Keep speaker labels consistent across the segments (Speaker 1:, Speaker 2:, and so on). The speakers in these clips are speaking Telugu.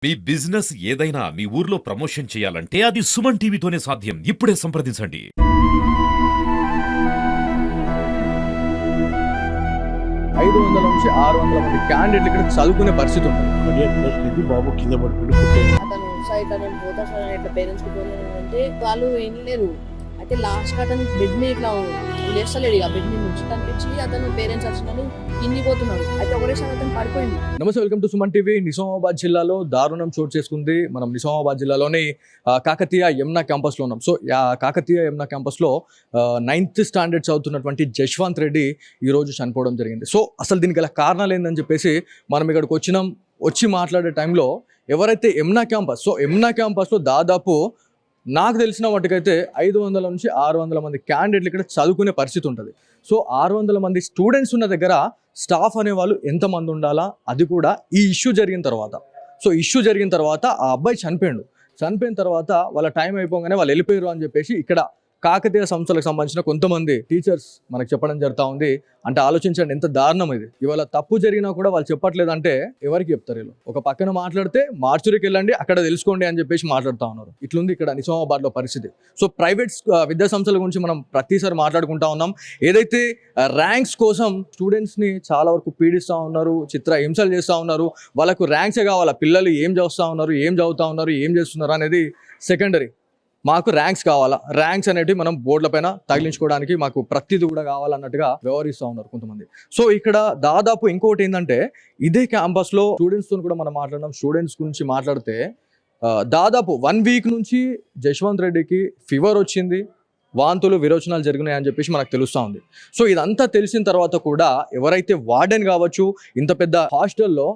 Speaker 1: మీ బిజినెస్ ఏదైనా మీ ఊర్లో ప్రమోషన్ చేయాలంటే అది సుమన్ టీవీతోనే సాధ్యం. ఇప్పుడే సంప్రదించండి.
Speaker 2: 500 నుంచి 600 మంది క్యాండిడేట్లు ఇక్కడ చదువుకునే పరిస్థితి ఉంటుంది.
Speaker 3: కడియాక్ పరిస్థితి బాబు కింద పడిపోయి కుట్టాడు.
Speaker 4: అతను సార్ ఇట్లా నేను పోతా సార్ అని ఇట్లా పేరెంట్స్కి ఫోన్ అంటే వాళ్ళు ఏం లేరు. అయితే లాస్ట్ అతను బెడ్ మీద ఇట్లా లేస్తలేడు, ఇక బెడ్ మీద నుంచి కనిపించి అతను పేరెంట్స్ వచ్చినాడు కిందికి పోతున్నాడు. అయితే ఒకటేసారి అతను పడిపోయింది.
Speaker 2: నమస్తే, welcome to Suman TV. Nizamabad జిల్లాలో దారుణం చోటు చేసుకుంది. మనం నిజామాబాద్ జిల్లాలోని కాకతీయ యమునా క్యాంపస్లో ఉన్నాం. సో కాకతీయ యమునా క్యాంపస్లో 9th స్టాండర్డ్ చదువుతున్నటువంటి జశ్వంత్ రెడ్డి ఈరోజు చనిపోవడం జరిగింది. సో అసలు దీనికి గల కారణాలు ఏందని చెప్పేసి మనం ఇక్కడికి వచ్చి మాట్లాడే టైంలో ఎవరైతే యమునా క్యాంపస్, సో యమునా క్యాంపస్లో దాదాపు నాకు తెలిసిన వాటికైతే 500 నుంచి 600 మంది క్యాండిడేట్లు ఇక్కడ చదువుకునే పరిస్థితి ఉంటుంది. సో 600 మంది స్టూడెంట్స్ ఉన్న దగ్గర స్టాఫ్ అనేవాళ్ళు ఎంతమంది ఉండాలా, అది కూడా ఈ ఇష్యూ జరిగిన తర్వాత. సో ఇష్యూ జరిగిన తర్వాత ఆ అబ్బాయి చనిపోయిన తర్వాత వాళ్ళ టైం అయిపోగానే వాళ్ళు వెళ్ళిపోయారు అని చెప్పేసి ఇక్కడ కాకతీయ సంస్థలకు సంబంధించిన కొంతమంది టీచర్స్ మనకు చెప్పడం జరుగుతూ ఉంది. అంటే ఆలోచించండి, ఎంత దారుణం ఇది. ఇవాళ తప్పు జరిగినా కూడా వాళ్ళు చెప్పట్లేదంటే ఎవరికి చెప్తారు వీళ్ళు? ఒక పక్కన మాట్లాడితే మార్చురికి వెళ్ళండి, అక్కడ తెలుసుకోండి అని చెప్పేసి మాట్లాడుతూ ఉన్నారు. ఇట్లుంది ఇక్కడ నిజామాబాద్లో పరిస్థితి. సో ప్రైవేట్ విద్యా సంస్థల గురించి మనం ప్రతిసారి మాట్లాడుకుంటా ఉన్నాం. ఏదైతే ర్యాంక్స్ కోసం స్టూడెంట్స్ని చాలా వరకు పీడిస్తూ ఉన్నారు, హింసలు చేస్తూ ఉన్నారు. వాళ్ళకు ర్యాంక్సే కావాలా, పిల్లలు ఏం చదువుతూ ఉన్నారు, ఏం చదువుతూ ఉన్నారు, ఏం చేస్తున్నారు అనేది సెకండరీ. మాకు ర్యాంక్స్ కావాలా, ర్యాంక్స్ అనేవి మనం బోర్డుల పైన తగిలించుకోవడానికి మాకు ప్రతిదీ కూడా కావాలన్నట్టుగా వ్యవహరిస్తూ ఉన్నారు కొంతమంది. సో ఇక్కడ దాదాపు ఇంకోటి ఏంటంటే, ఇదే క్యాంపస్లో స్టూడెంట్స్తో కూడా మనం మాట్లాడడం. స్టూడెంట్స్ గురించి మాట్లాడితే దాదాపు 1 వీక్ నుంచి జశ్వంత్ రెడ్డికి ఫీవర్ వచ్చింది, వాంతులు విరోచనాలు జరిగినాయి అని చెప్పేసి మనకు తెలుస్తూ ఉంది. సో ఇదంతా తెలిసిన తర్వాత కూడా ఎవరైతే వార్డెన్ కావచ్చు, ఇంత పెద్ద హాస్టల్లో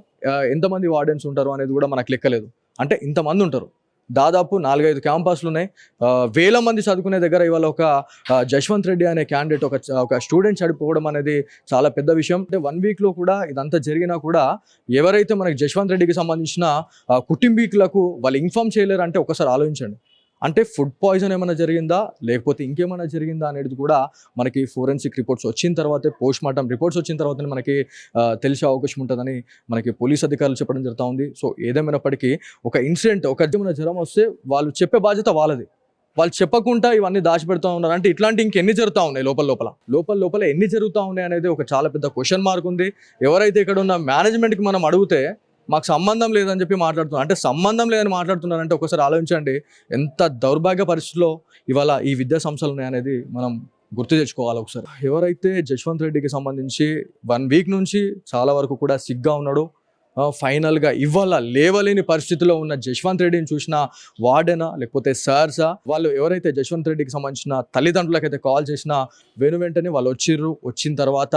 Speaker 2: ఎంతమంది వార్డెన్స్ ఉంటారు అనేది కూడా మనకు లెక్కలేదు. అంటే ఇంతమంది ఉంటారు, దాదాపు 4-5 క్యాంపస్లు ఉన్నాయి. వేల మంది చదువుకునే దగ్గర ఇవాళ ఒక జశ్వంత్ రెడ్డి అనే క్యాండిడేట్, ఒక స్టూడెంట్ చనిపోవడం అనేది చాలా పెద్ద విషయం. అంటే 1 వీక్లో కూడా ఇదంతా జరిగినా కూడా ఎవరైతే మనకి జశ్వంత్ రెడ్డికి సంబంధించిన కుటుంబీకులకు వాళ్ళు ఇన్ఫార్మ్ చేయలేరు అంటే ఒకసారి ఆలోచించండి. అంటే ఫుడ్ పాయిజన్ ఏమైనా జరిగిందా, లేకపోతే ఇంకేమైనా జరిగిందా అనేది కూడా మనకి ఫోరెన్సిక్ రిపోర్ట్స్ వచ్చిన తర్వాతే, పోస్ట్ మార్టం రిపోర్ట్స్ వచ్చిన తర్వాతనే మనకి తెలిసే అవకాశం ఉంటుందని మనకి పోలీస్ అధికారులు చెప్పడం జరుగుతూ ఉంది. సో ఏదేమైనప్పటికీ ఒక ఇన్సిడెంట్, ఒక జ్వరం వస్తే వాళ్ళు చెప్పే బాధ్యత వాళ్ళది. వాళ్ళు చెప్పకుండా ఇవన్నీ దాచిపెడుతూ ఉన్నారు అంటే ఇట్లాంటి ఇంకెన్ని జరుగుతూ ఉన్నాయి లోపల ఎన్ని జరుగుతూ ఉన్నాయి అనేది ఒక చాలా పెద్ద క్వశ్చన్ మార్క్ ఉంది. ఎవరైతే ఇక్కడ ఉన్న మేనేజ్మెంట్కి మనం అడిగితే మాకు సంబంధం లేదని చెప్పి మాట్లాడుతున్నారు. అంటే సంబంధం లేదని మాట్లాడుతున్నారంటే ఒకసారి ఆలోచించండి, ఎంత దౌర్భాగ్య పరిస్థితిలో ఇవాళ ఈ విద్యా సంస్థలు ఉన్నాయనేది మనం గుర్తు తెచ్చుకోవాలి ఒకసారి. ఎవరైతే జశ్వంత్ రెడ్డికి సంబంధించి 1 వీక్ నుంచి చాలా వరకు కూడా సిగ్గా ఉన్నాడు, ఫైనల్గా ఇవాళ లేవలేని పరిస్థితిలో ఉన్న జశ్వంత్ రెడ్డిని చూసిన వార్డెనా లేకపోతే సార్సా, వాళ్ళు ఎవరైతే జశ్వంత్ రెడ్డికి సంబంధించిన తల్లిదండ్రులకైతే కాల్ చేసినా వెంటనే వాళ్ళు వచ్చిన తర్వాత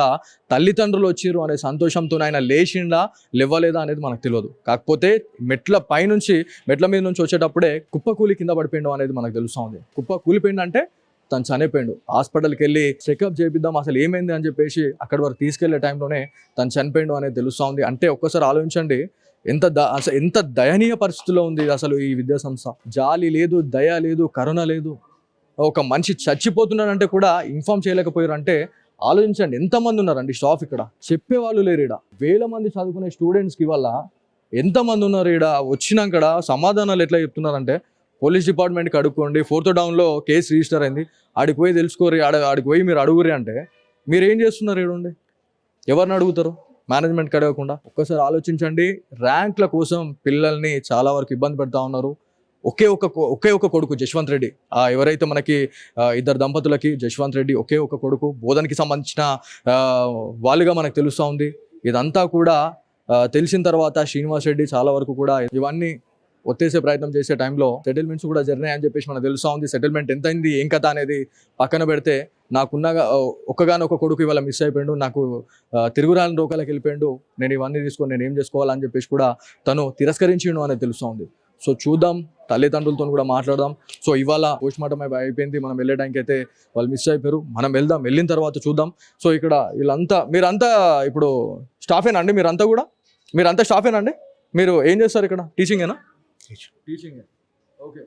Speaker 2: తల్లిదండ్రులు వచ్చిర్రు అనే సంతోషంతో ఆయన లేచిండా లేవలేదా అనేది మనకు తెలియదు. కాకపోతే మెట్ల మీద నుంచి వచ్చేటప్పుడే కుప్పకూలి కింద పడిపోయిండు అనేది మనకు తెలుస్తూ ఉంది. కుప్ప కూలిపోయిండు అంటే తను చనిపోయిండు. హాస్పిటల్కి వెళ్ళి చెకప్ చేపిద్దాం అసలు ఏమైంది అని చెప్పేసి అక్కడి వరకు తీసుకెళ్లే టైంలోనే తను చనిపోయిండు అనేది తెలుస్తూ ఉంది. అంటే ఒక్కసారి ఆలోచించండి, ఎంత దయనీయ పరిస్థితిలో ఉంది అసలు ఈ విద్యా సంస్థ. జాలి లేదు, దయ లేదు, కరుణ లేదు. ఒక మనిషి చచ్చిపోతున్నాడంటే కూడా ఇన్ఫార్మ్ చేయలేకపోయారు అంటే ఆలోచించండి, ఎంతమంది ఉన్నారండి స్టాఫ్ ఇక్కడ, చెప్పేవాళ్ళు లేరు. ఇక్కడ వేల మంది చదువుకునే స్టూడెంట్స్కి వల్ల ఎంతమంది ఉన్నారు ఇక్కడ వచ్చినాక సమాధానాలు ఎట్లా చెప్తున్నారంటే, పోలీస్ డిపార్ట్మెంట్కి అడుక్కోండి, 4th డౌన్లో కేసు రిజిస్టర్ అయింది, ఆడికి పోయి తెలుసుకోరు, ఆడికి పోయి మీరు అడుగురి అంటే మీరు ఏం చేస్తున్నారు? ఏడుండి ఎవరిని అడుగుతారు? మేనేజ్మెంట్కి అడగకుండా. ఒక్కసారి ఆలోచించండి. ర్యాంక్ల కోసం పిల్లల్ని చాలా వరకు ఇబ్బంది పెడతా ఉన్నారు. ఒకే ఒక కొడుకు జశ్వంత్ రెడ్డి, ఎవరైతే మనకి 2 దంపతులకి జశ్వంత్ రెడ్డి ఒకే ఒక కొడుకు, బోధనకి సంబంధించిన వాళ్ళుగా మనకు తెలుస్తూ ఉంది. ఇదంతా కూడా తెలిసిన తర్వాత శ్రీనివాస్ రెడ్డి చాలా వరకు కూడా ఇవన్నీ ఒత్తేసే ప్రయత్నం చేసే టైంలో సెటిల్మెంట్స్ కూడా జరిగినాయని చెప్పేసి మనకు తెలుస్తూ ఉంది. సెటిల్మెంట్ ఎంత అయింది, ఏం కథ అనేది పక్కన పెడితే, నాకున్న ఒక్కగానొక్క కొడుకు ఇవాళ మిస్ అయిపోయాడు, నాకు తిరుగురాని రోగాలకు వెళ్ళిపోయాడు, నేను ఇవన్నీ తీసుకొని నేను ఏం చేసుకోవాలని చెప్పేసి కూడా తను తిరస్కరించిండు అనేది తెలుస్తూ ఉంది. సో చూద్దాం, తల్లిదండ్రులతో కూడా మాట్లాడదాం. సో ఇవాళ పోస్ట్ మార్టం అయిపోయింది, మనం వెళ్ళడానికి అయితే వాళ్ళు మిస్ అయిపోయారు, మనం వెళ్ళిన తర్వాత చూద్దాం. సో ఇక్కడ మీరంతా ఇప్పుడు స్టాఫేనా అండి? మీరంతా స్టాఫేనా అండి? మీరు ఏం చేస్తారు ఇక్కడ? టీచింగేనా? టీచింగ్. ఓకే,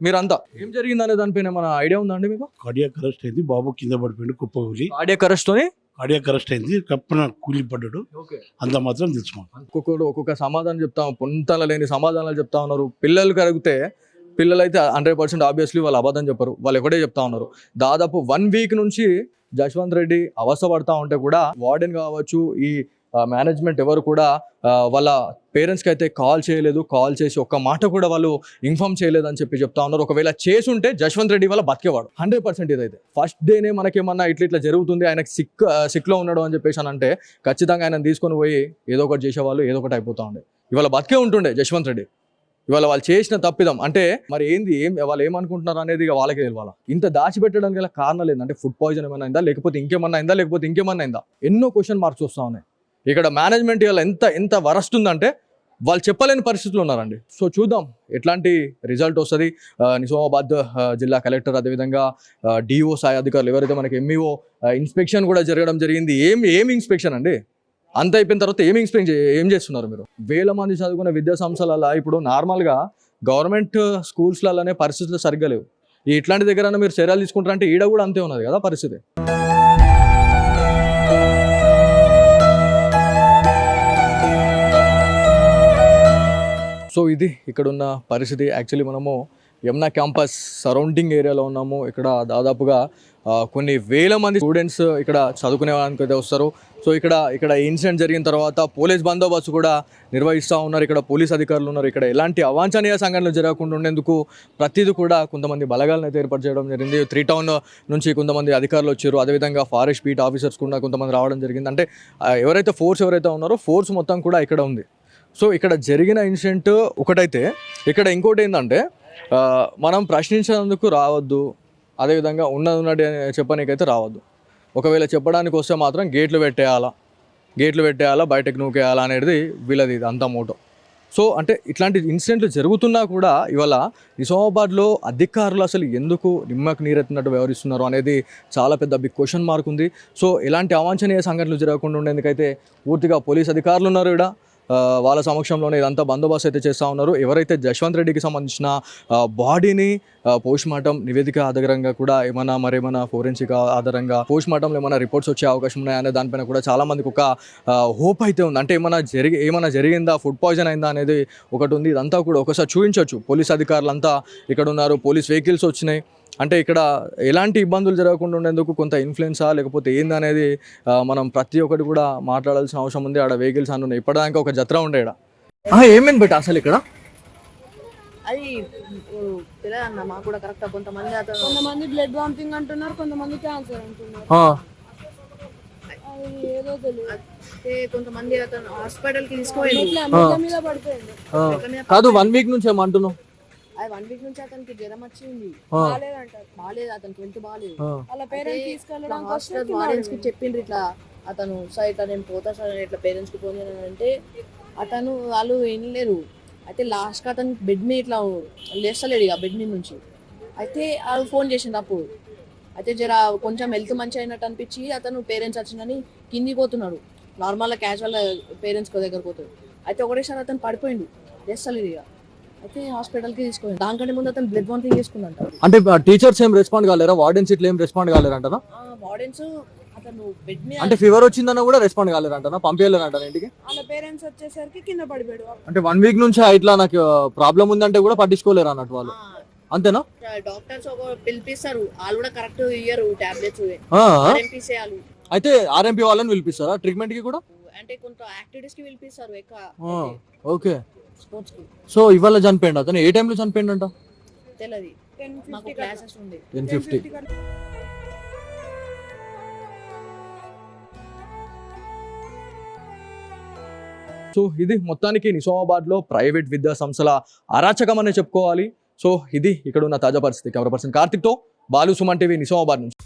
Speaker 2: మీరంతా ఏం జరిగిందనే దానిపైన మన ఐడియా ఉందా అండి మీకు?
Speaker 3: కార్డియాక్ అరెస్ట్ అయింది, బాబు కింద పడిపోయిండు కుప్పకూలి.
Speaker 2: కార్డియాక్ అరెస్ట్ తోని
Speaker 3: కార్డియాక్ అరెస్ట్ అయింది, కప్పున కూలిపడ్డాడు,
Speaker 2: ఓకే.
Speaker 3: అంత మాత్రం తెలుసుకున్నాం.
Speaker 2: ఒక్కొక్క సమాధానం చెప్తాం, పొంతన లేని సమాధానాలు చెప్తా ఉన్నారు. పిల్లలు కరిగితే పిల్లలు అయితే 100% ఆబ్వియస్లీ వాళ్ళు అబద్ధం చెప్పరు, వాళ్ళు ఒకటే చెప్తా ఉన్నారు. దాదాపు 1 వీక్ నుంచి జశ్వంత్ రెడ్డి అవస్థ పడతా ఉంటే కూడా వార్డెన్ కావచ్చు, ఈ మేనేజ్మెంట్ ఎవరు కూడా వాళ్ళ పేరెంట్స్కి అయితే కాల్ చేయలేదు. కాల్ చేసి ఒక్క మాట కూడా వాళ్ళు ఇన్ఫార్మ్ చేయలేదు అని చెప్తా ఉన్నారు. ఒకవేళ చేసుంటే జశ్వంత్ రెడ్డి వల్ల బతికేవాడు 100%. ఇదైతే ఫస్ట్ డేనే మనకేమన్నా ఇట్లా జరుగుతుంది, ఆయనకి సిక్లో ఉన్నాడు అని చెప్పేసి అని అంటే ఖచ్చితంగా ఆయన తీసుకొని పోయి ఏదో ఒకటి చేసేవాళ్ళు, ఏదో ఒకటి అయిపోతూ ఉండే. ఇవాళ బతికే ఉంటుండే జశ్వంత్ రెడ్డి. ఇవాళ వాళ్ళు చేసిన తప్పిదం అంటే మరి వాళ్ళు ఏమనుకుంటున్నారు అనేది ఇక వాళ్ళకే తెలియాలి. ఇంత దాచిపెట్టడానికి గల కారణాలు ఏంటంటే ఫుడ్ పాయిజన్ ఏమైనా అయిందా, లేకపోతే ఇంకేమన్నా అయిందా, ఎన్నో క్వశ్చన్ మార్క్స్ వస్తూ ఉన్నాయి. ఇక్కడ మేనేజ్మెంట్ ఇవాళ ఎంత వరస్ట్ ఉందంటే వాళ్ళు చెప్పలేని పరిస్థితులు ఉన్నారండి. సో చూద్దాం ఎట్లాంటి రిజల్ట్ వస్తుంది. నిజామాబాద్ జిల్లా కలెక్టర్, అదేవిధంగా డిఓ స్థాయి అధికారులు ఎవరైతే మనకి ఎంఈఓ ఇన్స్పెక్షన్ కూడా జరగడం జరిగింది. ఏం ఇన్స్పెక్షన్ అండి, అంత అయిపోయిన తర్వాత ఏం చేస్తున్నారు మీరు? వేల మంది చదువుకున్న విద్యా సంస్థలలో ఇప్పుడు నార్మల్గా గవర్నమెంట్ స్కూల్స్లలోనే పరిస్థితులు సరిగ్గా లేవు. ఇట్లాంటి దగ్గర మీరు చర్యలు తీసుకుంటారంటే ఈడ కూడా అంతే ఉన్నది కదా పరిస్థితి. సో ఇది ఇక్కడ ఉన్న పరిస్థితి. యాక్చువల్లీ మనము యమునా క్యాంపస్ సరౌండింగ్ ఏరియాలో ఉన్నాము. ఇక్కడ దాదాపుగా కొన్ని వేల మంది స్టూడెంట్స్ ఇక్కడ చదువుకునేవానికి అయితే వస్తారు. సో ఇక్కడ ఇన్సిడెంట్ జరిగిన తర్వాత పోలీస్ బందోబస్తు కూడా నిర్వహిస్తూ ఉన్నారు. ఇక్కడ పోలీస్ అధికారులు ఉన్నారు. ఇక్కడ ఎలాంటి అవాంఛనీయ సంఘటనలు జరగకుండా ఉండేందుకు ప్రతిదీ కూడా కొంతమంది బలగాలను అయితే ఏర్పాటు చేయడం జరిగింది. 3 టౌన్ నుంచి కొంతమంది అధికారులు వచ్చారు. అదేవిధంగా ఫారెస్ట్ బీట్ ఆఫీసర్స్ కూడా కొంతమంది రావడం జరిగింది. అంటే ఎవరైతే ఉన్నారో ఫోర్స్ మొత్తం కూడా ఇక్కడ ఉంది. సో ఇక్కడ జరిగిన ఇన్సిడెంట్ ఒకటైతే, ఇక్కడ ఇంకోటి ఏంటంటే మనం ప్రశ్నించేందుకు రావద్దు, అదేవిధంగా ఉన్నది చెప్పనీకైతే రావద్దు. ఒకవేళ చెప్పడానికి వస్తే మాత్రం గేట్లు పెట్టేయాలా, బయటకు నూకేయాలా అనేది వీళ్ళది అంతా మోటో. సో అంటే ఇట్లాంటి ఇన్సిడెంట్లు జరుగుతున్నా కూడా ఇవాళ నిజామాబాద్లో అధికారులు అసలు ఎందుకు నిమ్మకు నీరెత్తినట్టు వ్యవహరిస్తున్నారు అనేది చాలా పెద్ద బిగ్ క్వశ్చన్ మార్క్ ఉంది. సో ఎలాంటి అవాంఛనీయ సంఘటనలు జరగకుండా ఉండేందుకైతే పూర్తిగా పోలీస్ అధికారులు ఉన్నారు ఇక్కడ. వాళ్ళ సమక్షంలోనే ఇదంతా బందోబస్తు అయితే చేస్తూ ఉన్నారు. ఎవరైతే జశ్వంత్ రెడ్డికి సంబంధించిన బాడీని పోస్ట్మార్టం నివేదిక ఆధారంగా కూడా మరేమైనా ఫోరెన్సిక్ ఆధారంగా పోస్ట్మార్టంలో ఏమైనా రిపోర్ట్స్ వచ్చే అవకాశం ఉన్నాయనే దానిపైన కూడా చాలా మందికి ఒక హోప్ అయితే ఉంది. అంటే ఏమైనా జరిగిందా, ఫుడ్ పాయిజన్ అయిందా అనేది ఒకటి ఉంది. ఇదంతా కూడా ఒకసారి చూపించవచ్చు. పోలీస్ అధికారులంతా ఇక్కడ ఉన్నారు, పోలీస్ వెహికల్స్ వచ్చినాయి. అంటే ఇక్కడ ఎలాంటి ఇబ్బందులు జరగకుండా ఉండేందుకు కొంత ఇన్ఫ్లుయెన్సా లేకపోతే ఏందనేది మనం ప్రతి ఒక్కటి కూడా మాట్లాడాల్సిన అవసరం ఉంది. ఆడ వెహికల్స్ అన్నీ ఉన్నాయి. ఇప్పటిదాకా ఒక జత్ర ఉండే ఇక్కడ. ఏమేమి బట్ అసలు ఇక్కడ
Speaker 4: అది తెలియదన్న మాకు కూడా కరెక్ట్. కొంతమంది బ్లడ్ వామిటింగ్ అంటున్నారు, కొంతమంది క్యాన్సర్ అంటున్నారు. ఏదో తెలియదు. కొంతమంది అతను హాస్పిటల్ కి తీసుకుపోయింది.
Speaker 2: కాదు 1 వీక్ నుంచి ఏమంటున్నావు?
Speaker 4: అది 1 వీక్ నుంచి అతనికి జ్వరం వచ్చింది, బాగాలేదు, అతనికి హెల్త్ బాగాలేదు. పేరెంట్స్ కి చెప్పిండ్రు ఇట్లా అతను సార్ ఇట్లా నేను పోతా సార్ ఇట్లా పేరెంట్స్ కి ఫోన్ చేయాలంటే వాళ్ళు వినలేరు. అయితే లాస్ట్ కి అతను బెడ్ మీద ఇట్లా లేస్తలేడు ఇక బెడ్ మీద నుంచి. అయితే వాళ్ళు ఫోన్ చేసిండు అప్పుడు. అయితే కొంచెం హెల్త్ మంచి అయినట్టు అనిపించి అతను పేరెంట్స్ వచ్చిందని కిందికి పోతున్నాడు. నార్మల్గా క్యాజువల్ పేరెంట్స్ దగ్గర పోతాడు. అయితే ఒకటేసారి అతను పడిపోయిండు, లేస్తలేడు ఇక. అయితే హాస్పిటల్కి తీసుకుపోయింది. దానికంటే ముందు అతను బ్లడ్ వామిటింగ్ చేసుకున్నాడు.
Speaker 2: అంటే టీచర్స్ ఏం రెస్పాండ్ కాలేరా? వార్డెన్స్ ఇట్లా ఏం రెస్పాండ్ కాలేరంటనా?
Speaker 4: వార్డెన్స్ అతను బెడ్ మీద
Speaker 2: అంటే ఫీవర్ వచ్చిందన్నా కూడా రెస్పాండ్ కాలేరంటనా? పంపించలేరంట ఇంటికి?
Speaker 4: వాళ్ళ పేరెంట్స్ వచ్చేసరికి కింద పడిపోయాడు.
Speaker 2: అంటే 1 వీక్ నుంచి ఇట్లా నాకు ప్రాబ్లం ఉందంటే కూడా పట్టించుకోలేరు అన్నట్టు వాళ్ళు, అంతేనా?
Speaker 4: డాక్టర్స్ పిలిపిస్తారు, వాళ్ళు కూడా కరెక్ట్ ఇయ్యరు టాబ్లెట్స్.
Speaker 2: అయితే ఆర్ఎంపీ వాళ్ళని పిలిపిస్తారా ట్రీట్మెంట్ కి కూడా?
Speaker 4: అంటే కొంత యాక్టివిటీస్ కి పిలిపిస్తారు ఎక్కువ.
Speaker 2: ఓకే. సో ఇవాళ చనిపోయిండు అతను. ఏ టైంలో చనిపోయిండు అంట
Speaker 4: తెలియదు. మాకు క్లాసెస్ ఉంది
Speaker 2: 10:50. సో ఇది మొత్తానికి నిజామాబాద్లో ప్రైవేట్ విద్యా సంస్థల అరాచకం అనే చెప్పుకోవాలి. సో ఇది ఇక్కడ ఉన్న తాజా పరిస్థితి. కెమెరా పర్సన్ కార్తిక్తో బాలు, సుమన్ టీవీ, నిజామాబాద్ నుంచి.